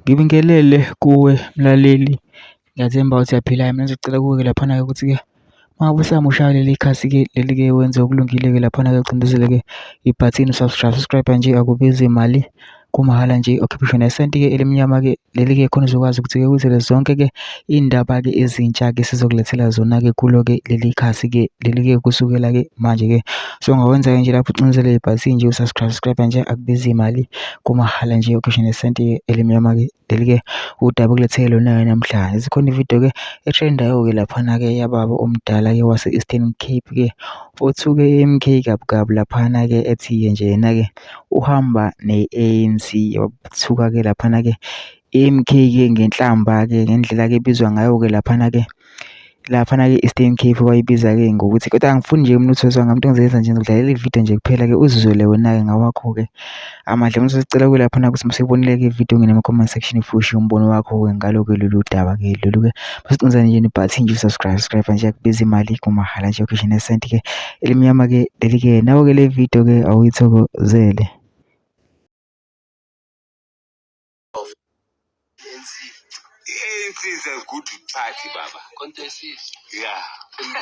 Ngibingelele kuwe mlaleli, ngiyathemba ukuthi uyaphilayo. Mina ngizocela kuwe-ke laphana-ke ukuthi-ke uma ngabe usamusha leli khasi-ke leli-ke wenze okulungile-ke laphana-ke ucindezele-ke ibhathini subscribe nje, akubizi imali, kumahhala nje. Ukhiphe nesenti-ke elimnyama-ke leli-ke khona uzokwazi ukuthi-ke uyithole zonke-ke iy'ndaba-ke ezintsha-ke sizokulethela zona-ke kulo-ke leli khasi-ke leli-ke kusukela-ke manje-ke. So ngawenza-ke nje lapho ucindezele ibhathini nje usubscribe nje, akubizi imali, kumahhala nje. Ukhiphe nesenti-ke elimnyama-ke leli-ke udaba okulethele lona-ke namhlanje. Zikhona ividiyo-ke etrendayo-ke laphana-ke yababa omdala-ke wase-Eastern Cape-ke othuke MK kabukabu laphana-ke ethi-ke nje yena-ke uhamba ne-ANC. Wathuka-ke laphana-ke MK-ke ngenhlamba-ke ngendlela-ke ebizwa ngayo-ke laphana-ke Eastern Cape wayibiza-ke ngokuthi, kodwa angifuni nje umnutho wesonga, umuntu ongizenza nje ngidlalela ividiyo nje kuphela-ke uzizwele wena-ke ngawakho-ke amandla. Mase sicela-ke laphana ukuthi masebonile-ke ividiyo ngene ama-comment section futhi umbono wakho-ke ngalo-ke lolu daba-ke lolu-ke masicindezele nje nebhathini nje subscribe nje, akubizi imali, kumahhala nje. Ukhishwe nesenti-ke elimnyama-ke leli-ke nawe-ke le video-ke awuyithokozele. ANC is a good party baba. Yeah.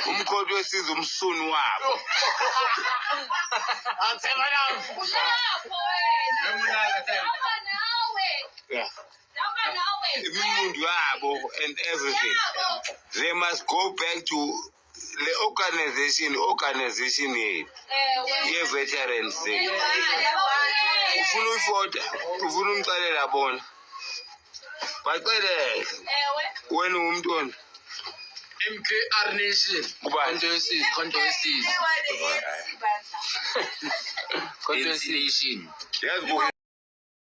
Umkhonto wesizwe umsuni wabo. Yeah. Imigudu yabo and everything. They must go back to the organization yethu. Ye-veterans. Ufuna uyifota, ufuna umxelela bona. Bacele wena umntwana MKR Nation Khonto wesizwe Nation. yazi